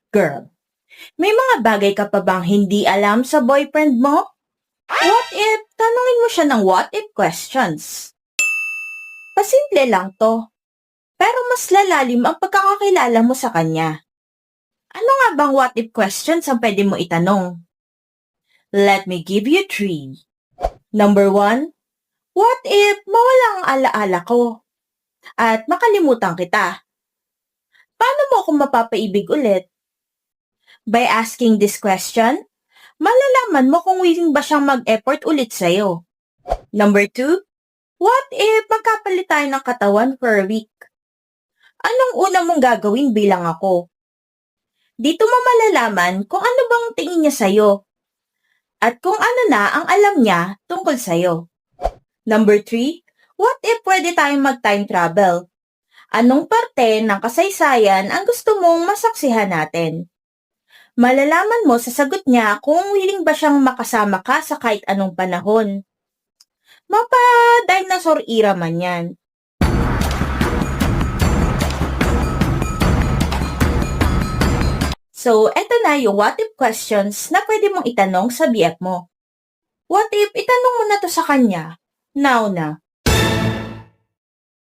Girl, may mga bagay ka pa bang hindi alam sa boyfriend mo? What if tanungin mo siya ng what if questions? Pasimple lang to, pero mas lalalim ang pagkakakilala mo sa kanya. Ano nga bang what if questions ang pwede mo itanong? Let me give you 3. Number 1, what if mawala ang alaala ko at makalimutan kita? Paano mo ako mapapaibig ulit? By asking this question, malalaman mo kung willing ba siyang mag-effort ulit sa'yo. Number 2, what if magkapalit tayo ng katawan for a week? Anong una mong gagawin bilang ako? Dito mo malalaman kung ano bang tingin niya sa'yo at kung ano na ang alam niya tungkol sa'yo. Number 3, what if pwede tayong mag-time travel? Anong parte ng kasaysayan ang gusto mong masaksihan natin? Malalaman mo sa sagot niya kung willing ba siyang makasama ka sa kahit anong panahon. Mapa-dinosaur era man yan. So, eto na yung what if questions na pwede mong itanong sa BF mo. What if itanong mo na to sa kanya? Now na.